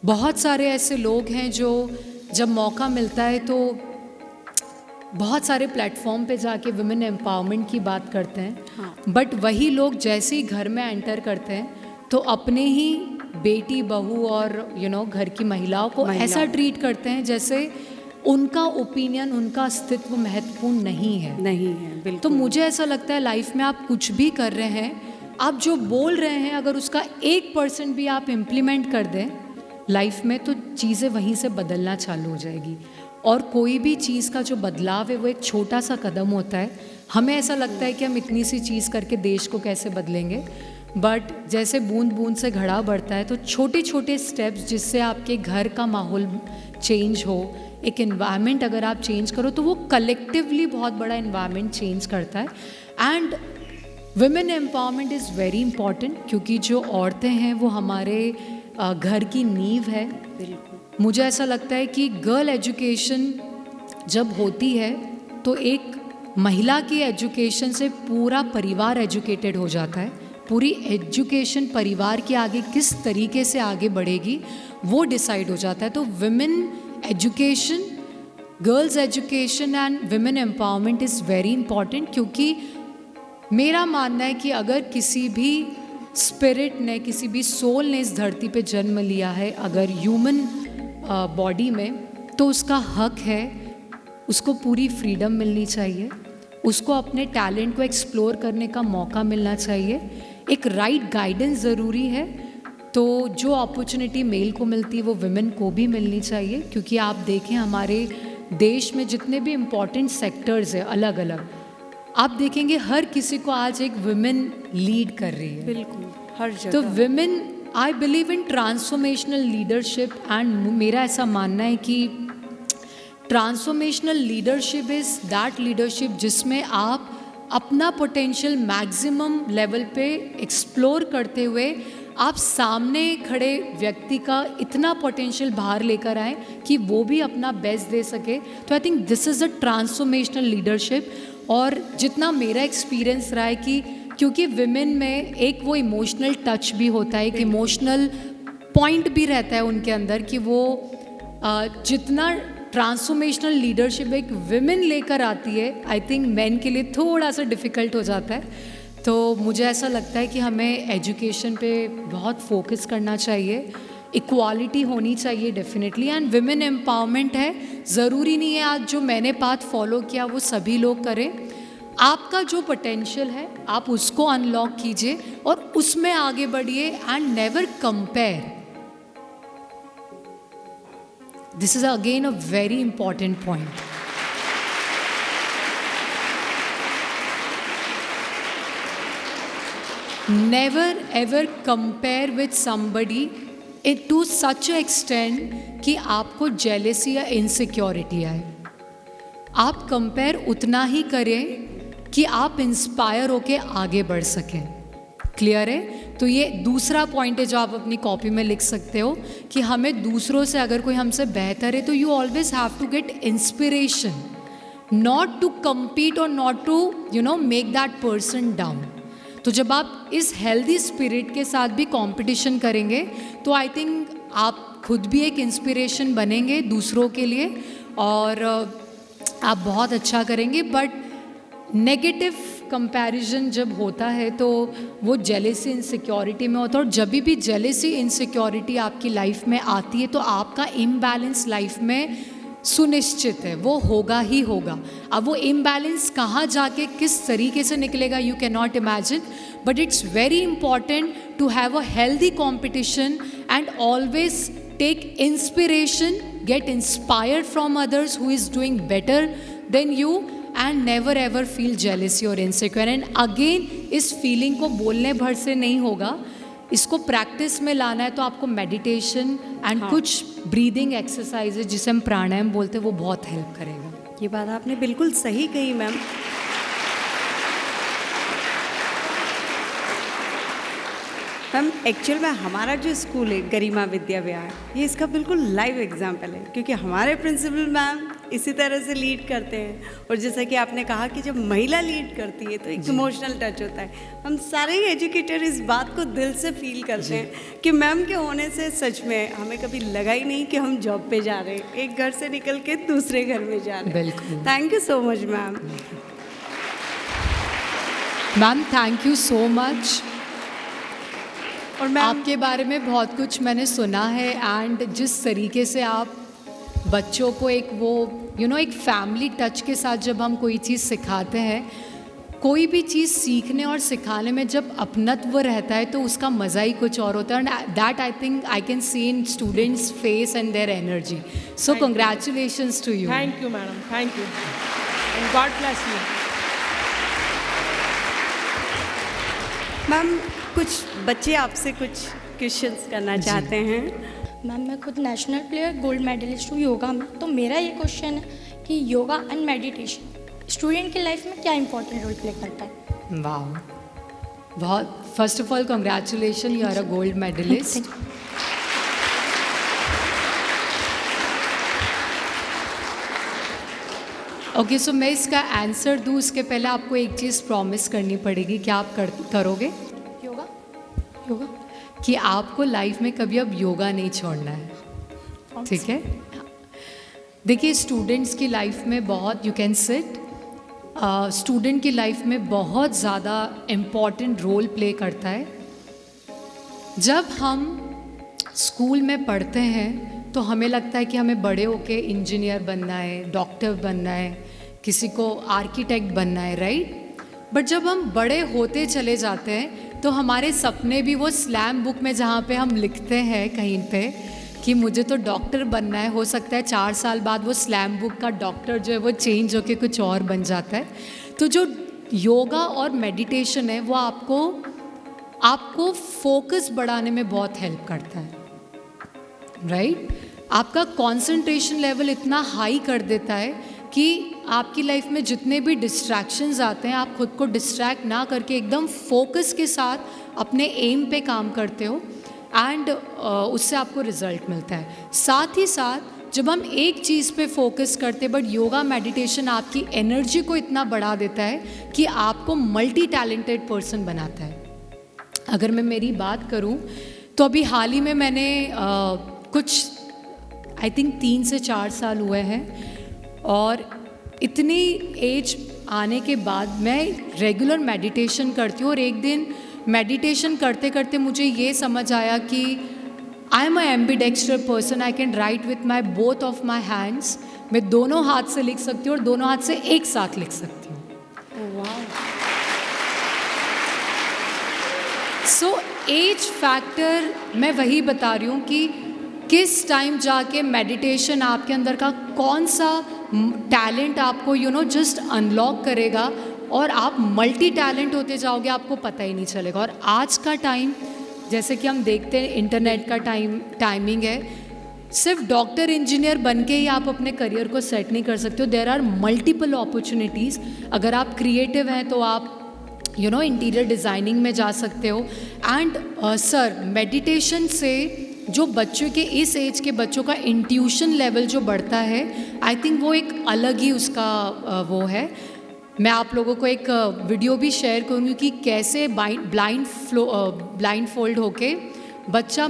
बहुत सारे ऐसे लोग हैं जो जब मौका मिलता है तो बहुत सारे प्लेटफॉर्म पे जाके वुमेन एम्पावरमेंट की बात करते हैं, हाँ। बट वही लोग जैसे ही घर में एंटर करते हैं तो अपने ही बेटी बहू और घर की महिलाओं को ऐसा ट्रीट करते हैं जैसे उनका ओपिनियन, उनका अस्तित्व महत्वपूर्ण नहीं है। बिल्कुल। तो मुझे ऐसा लगता है लाइफ में आप कुछ भी कर रहे हैं, आप जो बोल रहे हैं अगर उसका 1% भी आप इम्प्लीमेंट कर दें लाइफ में तो चीज़ें वहीं से बदलना चालू हो जाएगी। और कोई भी चीज़ का जो बदलाव है वो एक छोटा सा कदम होता है। हमें ऐसा लगता है कि हम इतनी सी चीज़ करके देश को कैसे बदलेंगे, बट जैसे बूंद बूंद से घड़ा बढ़ता है तो छोटे छोटे स्टेप्स जिससे आपके घर का माहौल चेंज हो, एक इन्वायरमेंट अगर आप चेंज करो तो वो कलेक्टिवली बहुत बड़ा इन्वायरमेंट चेंज करता है। And women empowerment is very important क्योंकि जो औरतें हैं वो हमारे घर की नींव है। बिल्कुल। मुझे ऐसा लगता है कि गर्ल एजुकेशन जब होती है तो एक महिला की एजुकेशन से पूरा परिवार एजुकेटेड हो जाता है। पूरी एजुकेशन परिवार के आगे किस तरीके से आगे बढ़ेगी वो डिसाइड हो जाता है। तो women education, girls education and women empowerment is very important क्योंकि मेरा मानना है कि अगर किसी भी स्पिरिट ने, किसी भी सोल ने इस धरती पे जन्म लिया है अगर ह्यूमन बॉडी में, तो उसका हक है, उसको पूरी फ्रीडम मिलनी चाहिए, उसको अपने टैलेंट को एक्सप्लोर करने का मौका मिलना चाहिए। एक राइट गाइडेंस ज़रूरी है। तो जो अपॉर्चुनिटी मेल को मिलती है वो विमेन को भी मिलनी चाहिए क्योंकि आप देखें हमारे देश में जितने भी इम्पॉर्टेंट सेक्टर्स हैं अलग अलग, आप देखेंगे हर किसी को आज एक विमेन लीड कर रही है। बिल्कुल, हर जगह। तो women, I believe in transformational leadership and मेरा ऐसा मानना है कि transformational leadership is that leadership जिसमें आप अपना पोटेंशियल मैक्सिमम लेवल पे एक्सप्लोर करते हुए आप सामने खड़े व्यक्ति का इतना पोटेंशियल बाहर लेकर आए कि वो भी अपना बेस्ट दे सके। तो I think this is a transformational leadership. और जितना मेरा एक्सपीरियंस रहा है कि क्योंकि विमेन में एक वो इमोशनल टच भी होता है, एक इमोशनल पॉइंट भी रहता है उनके अंदर कि वो जितना ट्रांसफॉर्मेशनल लीडरशिप एक विमेन लेकर आती है, आई थिंक मेन के लिए थोड़ा सा डिफ़िकल्ट हो जाता है। तो मुझे ऐसा लगता है कि हमें एजुकेशन पे बहुत फोकस करना चाहिए, इक्वालिटी होनी चाहिए डेफिनेटली, एंड विमेन एम्पावरमेंट है। ज़रूरी नहीं है आज जो मैंने पाथ फॉलो किया वो सभी लोग करें। आपका जो पोटेंशियल है आप उसको अनलॉक कीजिए और उसमें आगे बढ़िए and never compare. This is again a very important point. Never ever compare with somebody to such a extent कि आपको जेलेसी या इनसिक्योरिटी आए। आप कंपेयर उतना ही करें कि आप इंस्पायर होके आगे बढ़ सकें। क्लियर है? तो ये दूसरा पॉइंट है जो आप अपनी कॉपी में लिख सकते हो कि हमें दूसरों से, अगर कोई हमसे बेहतर है तो you always have to get inspiration, not to compete और not to make that person down. तो जब आप इस हेल्दी स्पिरिट के साथ भी कंपटीशन करेंगे तो आई थिंक आप खुद भी एक इंस्पिरेशन बनेंगे दूसरों के लिए और आप बहुत अच्छा करेंगे। बट नेगेटिव कंपैरिजन जब होता है तो वो जेलेसी इनसिक्योरिटी में होता है, और जब भी जेलेसी इनसिक्योरिटी आपकी लाइफ में आती है तो आपका इम्बैलेंस लाइफ में सुनिश्चित है, वो होगा ही होगा। अब वो इम्बैलेंस कहाँ जाके किस तरीके से निकलेगा you can not imagine, but it's very important to have a healthy competition and always take inspiration, get inspired from others who is doing better than you and never ever feel jealousy और insecure. And again इस feeling को बोलने भर से नहीं होगा, इसको practice में लाना है तो आपको मेडिटेशन एंड कुछ ब्रीदिंग एक्सरसाइजेज जिसे हम प्राणायाम बोलते हैं वो बहुत हेल्प करेगा। ये बात आपने बिल्कुल सही कही मैम। मैम एक्चुअल में हमारा जो स्कूल है गरिमा विद्या विहार, ये इसका बिल्कुल लाइव एग्जाम्पल है, क्योंकि हमारे प्रिंसिपल मैम इसी तरह से लीड करते हैं। और जैसा कि आपने कहा कि जब महिला लीड करती है तो एक इमोशनल टच होता है। हम सारे ही एजुकेटर इस बात को दिल से फील करते हैं कि मैम के होने से सच में हमें कभी लगा ही नहीं कि हम जॉब पे जा रहे हैं, एक घर से निकल के दूसरे घर में जा रहे हैं। बिल्कुल। Thank you so much ma'am. Ma'am thank you so much. और मैम आपके बारे में बहुत कुछ मैंने सुना है, एंड जिस तरीके से आप बच्चों को एक वो एक फैमिली टच के साथ जब हम कोई चीज़ सिखाते हैं, कोई भी चीज़ सीखने और सिखाने में जब अपनत्व रहता है तो उसका मज़ा ही कुछ और होता है। And that I think I can see in students face and their energy. So congratulations to you. Thank you madam, thank you and God bless you. Ma'am कुछ बच्चे आपसे कुछ क्वेश्चंस करना चाहते हैं। मैम मैं खुद नेशनल प्लेयर गोल्ड मेडलिस्ट हूँ योगा में, तो मेरा ये क्वेश्चन है कि योगा एंड मेडिटेशन स्टूडेंट की लाइफ में क्या इंपॉर्टेंट रोल प्ले करता है? वाह, बहुत first of all congratulation, you are a gold medalist. Okay, so मैं इसका आंसर दूँ उसके पहले आपको एक चीज़ प्रॉमिस करनी पड़ेगी। क्या आप करोगे? योगा योगा कि आपको लाइफ में कभी अब योगा नहीं छोड़ना है, ठीक है? देखिए स्टूडेंट्स की लाइफ में बहुत, यू कैन सिट, स्टूडेंट की लाइफ में बहुत ज़्यादा इम्पॉर्टेंट रोल प्ले करता है। जब हम स्कूल में पढ़ते हैं तो हमें लगता है कि हमें बड़े होके इंजीनियर बनना है, डॉक्टर बनना है, किसी को आर्किटेक्ट बनना है, राइट? बट जब हम बड़े होते चले जाते हैं तो हमारे सपने भी वो स्लैम बुक में जहाँ पे हम लिखते हैं कहीं पे कि मुझे तो डॉक्टर बनना है, हो सकता है 4 साल बाद वो स्लैम बुक का डॉक्टर जो है वो चेंज होके कुछ और बन जाता है। तो जो योगा और मेडिटेशन है वो आपको फोकस बढ़ाने में बहुत हेल्प करता है, राइट? आपका कंसंट्रेशन लेवल इतना हाई कर देता है कि आपकी लाइफ में जितने भी डिस्ट्रैक्शंस आते हैं आप खुद को डिस्ट्रैक्ट ना करके एकदम फोकस के साथ अपने एम पे काम करते हो, एंड उससे आपको रिजल्ट मिलता है। साथ ही साथ जब हम एक चीज़ पे फोकस करते हैं, बट योगा मेडिटेशन आपकी एनर्जी को इतना बढ़ा देता है कि आपको मल्टी टैलेंटेड पर्सन बनाता है। अगर मैं मेरी बात करूं तो अभी हाल ही में मैंने कुछ आई थिंक 3 से 4 साल हुए हैं, और इतनी एज आने के बाद मैं रेगुलर मेडिटेशन करती हूँ। और एक दिन मेडिटेशन करते करते मुझे ये समझ आया कि I am a ambidexter person, I can write with my both of my hands. मैं दोनों हाथ से लिख सकती हूँ और दोनों हाथ से एक साथ लिख सकती हूँ। सो एज फैक्टर मैं वही बता रही हूँ कि किस टाइम जाके मेडिटेशन आपके अंदर का कौन सा टैलेंट आपको जस्ट अनलॉक करेगा और आप मल्टी टैलेंट होते जाओगे, आपको पता ही नहीं चलेगा। और आज का टाइम जैसे कि हम देखते हैं इंटरनेट का टाइमिंग है, सिर्फ डॉक्टर इंजीनियर बन के ही आप अपने करियर को सेट नहीं कर सकते हो। There are multiple opportunities. अगर आप क्रिएटिव हैं तो आप इंटीरियर डिज़ाइनिंग में जा सकते हो। एंड सर मेडिटेशन से जो बच्चों के इस एज के बच्चों का इंट्यूशन लेवल जो बढ़ता है, आई थिंक वो एक अलग ही उसका वो है। मैं आप लोगों को एक वीडियो भी शेयर करूँगी कि कैसे ब्लाइंड फोल्ड होके बच्चा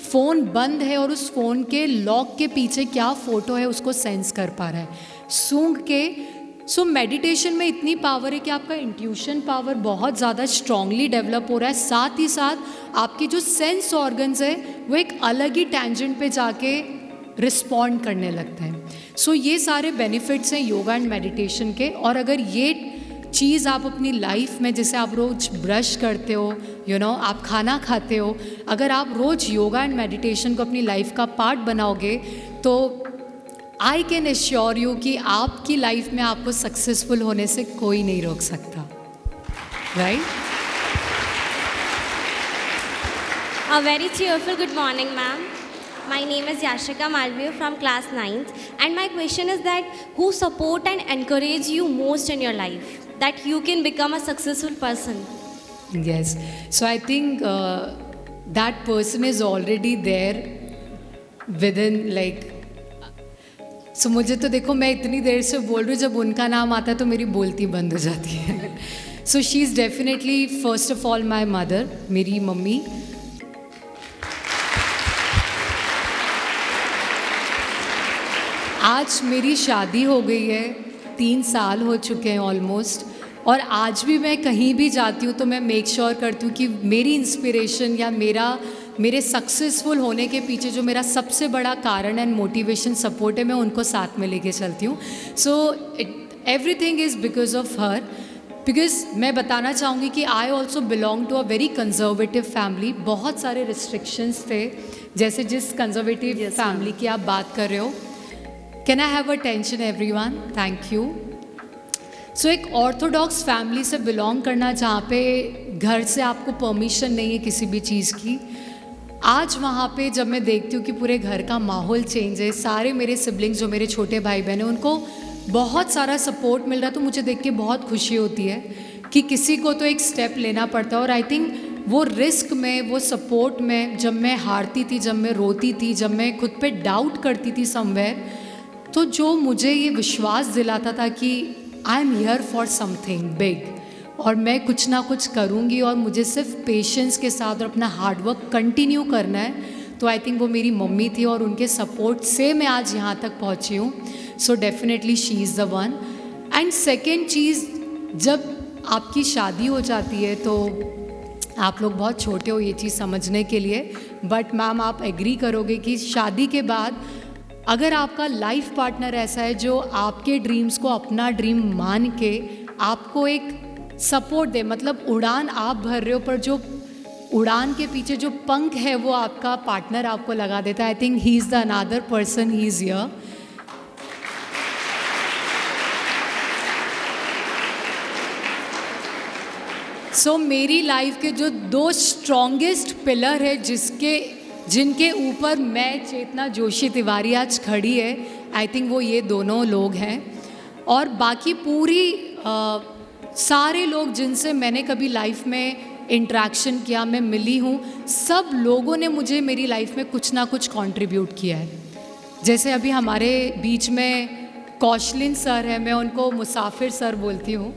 फ़ोन बंद है और उस फ़ोन के लॉक के पीछे क्या फ़ोटो है उसको सेंस कर पा रहा है सूंघ के। सो मेडिटेशन में इतनी पावर है कि आपका इंट्यूशन पावर बहुत ज़्यादा स्ट्रांगली डेवलप हो रहा है। साथ ही साथ आपकी जो सेंस ऑर्गन्स है वो एक अलग ही टेंजेंट पे जाके रिस्पॉन्ड करने लगते हैं। सो ये सारे बेनिफिट्स हैं योगा एंड मेडिटेशन के। और अगर ये चीज़ आप अपनी लाइफ में, जैसे आप रोज़ ब्रश करते हो, आप खाना खाते हो, अगर आप रोज़ योगा एंड मेडिटेशन को अपनी लाइफ का पार्ट बनाओगे तो आई कैन एश्योर यू कि आपकी लाइफ में आपको सक्सेसफुल होने से कोई नहीं रोक सकता, right? A very cheerful good morning, ma'am. My name is Yashika Malviya from class 9th, and my question is that who support and encourage you most in your life that you can become a successful person? Yes. So I think that person is already there within like. So मुझे तो देखो मैं इतनी देर से बोल रही हूँ, जब उनका नाम आता है तो मेरी बोलती बंद हो जाती है. So she is definitely first of all my mother, मेरी मम्मी. आज मेरी शादी हो गई है, 3 साल हो चुके हैं ऑलमोस्ट, और आज भी मैं कहीं भी जाती हूँ तो मैं मेक श्योर करती हूँ कि मेरी इंस्पिरेशन या मेरे सक्सेसफुल होने के पीछे जो मेरा सबसे बड़ा कारण एंड मोटिवेशन सपोर्ट है, मैं उनको साथ में लेके चलती हूँ. So everything is because of her. Because मैं बताना चाहूँगी कि I also belong to a very conservative family. बहुत सारे रिस्ट्रिक्शंस थे, जैसे जिस कंजर्वेटिव फैमिली की आप बात कर रहे हो. Can I have attention everyone? Thank you. So एक ऑर्थोडॉक्स फैमिली से बिलोंग करना, जहाँ पे घर से आपको परमिशन नहीं है किसी भी चीज़ की. आज वहाँ पे जब मैं देखती हूँ कि पूरे घर का माहौल चेंज है, सारे मेरे सिबलिंग्स जो मेरे छोटे भाई बहन हैं उनको बहुत सारा सपोर्ट मिल रहा है, तो मुझे देख के बहुत खुशी होती है कि किसी को तो एक स्टेप लेना पड़ता है. और आई थिंक वो रिस्क में, वो सपोर्ट में, जब मैं हारती थी, जब मैं रोती थी, जब मैं खुद पे डाउट करती थी समवेयर, तो जो मुझे ये विश्वास दिलाता था कि I am here for something big और मैं कुछ ना कुछ करूँगी और मुझे सिर्फ पेशेंस के साथ और अपना हार्डवर्क कंटिन्यू करना है. तो आई थिंक वो मेरी मम्मी थी और उनके सपोर्ट से मैं आज यहाँ तक पहुँची हूँ. So definitely she is the one. And second चीज़, जब आपकी शादी हो जाती है तो आप लोग बहुत छोटे हो ये चीज़ समझने के लिए, बट मैम आप एग्री करोगे कि शादी के बाद अगर आपका लाइफ पार्टनर ऐसा है जो आपके ड्रीम्स को अपना ड्रीम मान के आपको एक सपोर्ट दे, मतलब उड़ान आप भर रहे हो पर जो उड़ान के पीछे जो पंख है वो आपका पार्टनर आपको लगा देता है. I think he is the another person, he is here. So मेरी लाइफ के जो 2 स्ट्रॉन्गेस्ट पिलर है जिनके ऊपर मैं चेतना जोशी तिवारी आज खड़ी है, आई थिंक वो ये दोनों लोग हैं. और बाकी पूरी सारे लोग जिनसे मैंने कभी लाइफ में इंटरेक्शन किया, मैं मिली हूँ, सब लोगों ने मुझे मेरी लाइफ में कुछ ना कुछ कंट्रीब्यूट किया है. जैसे अभी हमारे बीच में कौशलिन सर है, मैं उनको मुसाफिर सर बोलती हूँ.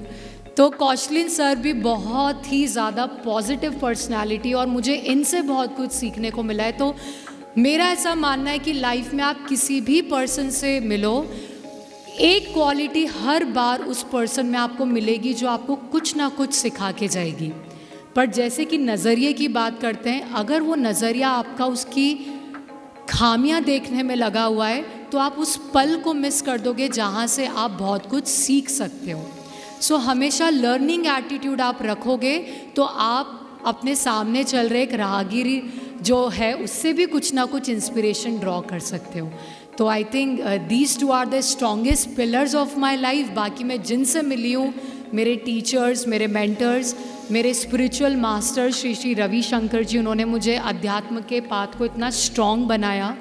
तो कौशलिन सर भी बहुत ही ज़्यादा पॉजिटिव पर्सनालिटी और मुझे इनसे बहुत कुछ सीखने को मिला है. तो मेरा ऐसा मानना है कि लाइफ में आप किसी भी पर्सन से मिलो, एक क्वालिटी हर बार उस पर्सन में आपको मिलेगी जो आपको कुछ ना कुछ सिखा के जाएगी. पर जैसे कि नज़रिए की बात करते हैं, अगर वो नज़रिया आपका उसकी खामियां देखने में लगा हुआ है तो आप उस पल को मिस कर दोगे जहाँ से आप बहुत कुछ सीख सकते हो. सो हमेशा लर्निंग एटीट्यूड आप रखोगे तो आप अपने सामने चल रहे एक राहगीरी जो है उससे भी कुछ ना कुछ इंस्पिरेशन ड्रॉ कर सकते हो. तो I think these 2 are the strongest pillars of my life. बाकी मैं जिनसे मिली हूँ, मेरे टीचर्स, मेरे मेंटर्स, मेरे स्पिरिचुअल मास्टर श्री श्री रविशंकर जी, उन्होंने मुझे अध्यात्म के पाथ को इतना स्ट्रॉन्ग बनाया.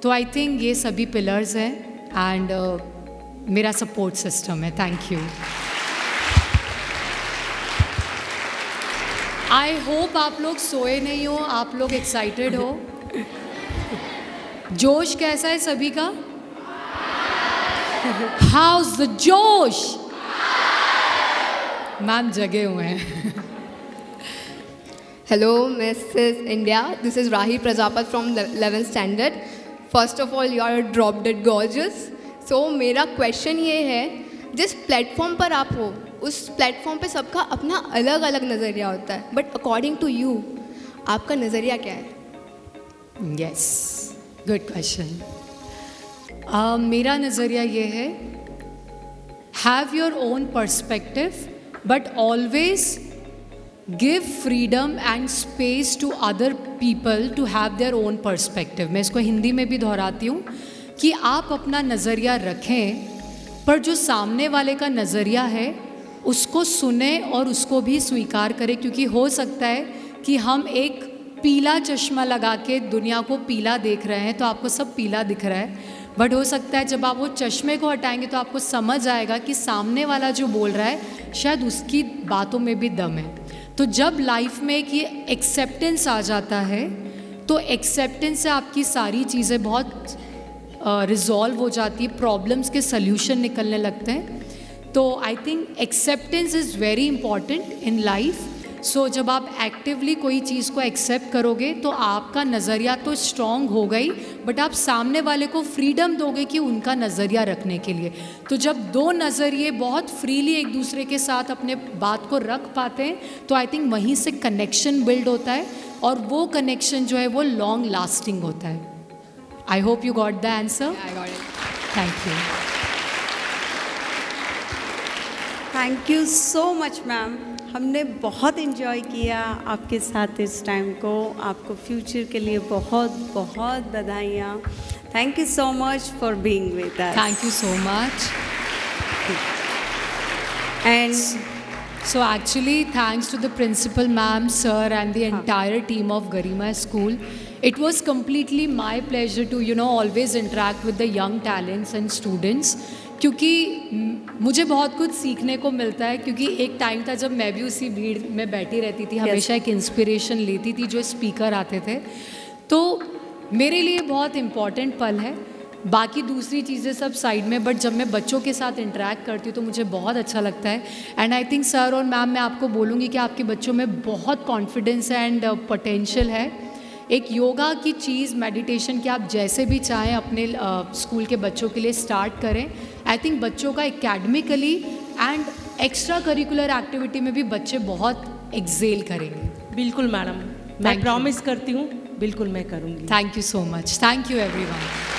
तो आई थिंक ये सभी पिलर्स हैं एंड मेरा सपोर्ट सिस्टम है. Thank you. आई होप आप लोग सोए नहीं हो, आप लोग एक्साइटेड हो. जोश कैसा है सभी का? हाउस द जोश? मैम जगे हुए हैं. Hello, Mrs. India. This is Rahi Prajapati from 11th standard. First of all, you are drop dead gorgeous. So मेरा क्वेश्चन ये है, जिस प्लेटफॉर्म पर आप हो उस प्लेटफॉर्म पे सबका अपना अलग अलग नज़रिया होता है, बट अकॉर्डिंग टू यू आपका नज़रिया क्या है? Yes, good question. मेरा नज़रिया ये है, have your own perspective but always give freedom and space to other people to have their own perspective. मैं इसको हिंदी में भी दोहराती हूँ कि आप अपना नज़रिया रखें पर जो सामने वाले का नज़रिया है उसको सुने और उसको भी स्वीकार करें. क्योंकि हो सकता है कि हम एक पीला चश्मा लगा के दुनिया को पीला देख रहे हैं तो आपको सब पीला दिख रहा है, बट हो सकता है जब आप वो चश्मे को हटाएंगे तो आपको समझ आएगा कि सामने वाला जो बोल रहा है शायद उसकी बातों में भी दम है. तो जब लाइफ में एक ये एक्सेप्टेंस आ जाता है तो एक्सेप्टेंस से आपकी सारी चीज़ें बहुत रिजॉल्व हो जाती है, प्रॉब्लम्स के सल्यूशन निकलने लगते हैं. तो I think acceptance is very important in life. So जब आप एक्टिवली कोई चीज़ को एक्सेप्ट करोगे तो आपका नज़रिया तो स्ट्रॉन्ग होगा ही, बट आप सामने वाले को फ्रीडम दोगे कि उनका नज़रिया रखने के लिए. तो जब दो नज़रिए बहुत फ्रीली एक दूसरे के साथ अपने बात को रख पाते हैं तो आई थिंक वहीं से कनेक्शन बिल्ड होता है और वो कनेक्शन जो है वो लॉन्ग लास्टिंग होता है. I hope you got the answer. I got it. Thank you. Thank you so much ma'am. हमने बहुत इन्जॉय किया आपके साथ इस टाइम को. आपको फ्यूचर के लिए बहुत बहुत बधाइयाँ. Thank you so much for being with us. Thank you so much. And So actually, thanks to the principal ma'am, sir, and the entire team of Garima School, it was completely my pleasure to always interact with the young talents and students. क्योंकि मुझे बहुत कुछ सीखने को मिलता है, क्योंकि एक टाइम था जब मैं भी उसी भीड़ में बैठी रहती थी, हमेशा एक इंस्पिरेशन लेती थी जो स्पीकर आते थे. तो मेरे लिए बहुत इम्पॉर्टेंट पल है. बाकी दूसरी चीज़ें सब साइड में, बट जब मैं बच्चों के साथ इंटरेक्ट करती हूँ तो मुझे बहुत अच्छा लगता है. एंड आई थिंक सर और मैम, मैं आपको बोलूँगी कि आपके बच्चों में बहुत कॉन्फिडेंस एंड पोटेंशियल है. एक योगा की चीज़, मेडिटेशन की आप जैसे भी चाहें अपने स्कूल के बच्चों के लिए स्टार्ट करें. आई थिंक बच्चों का academically and extra curricular activity में भी बच्चे बहुत एक्सेल करेंगे. बिल्कुल मैडम, Thank मैं you. प्रॉमिस करती हूँ, बिल्कुल मैं करूँगी. Thank you so much. Thank you everyone.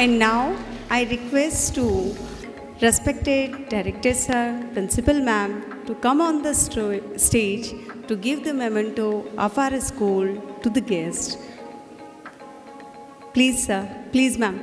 And now I request to respected Director Sir, Principal Ma'am to come on the stage to give the memento of our school to the guest. Please sir, please ma'am.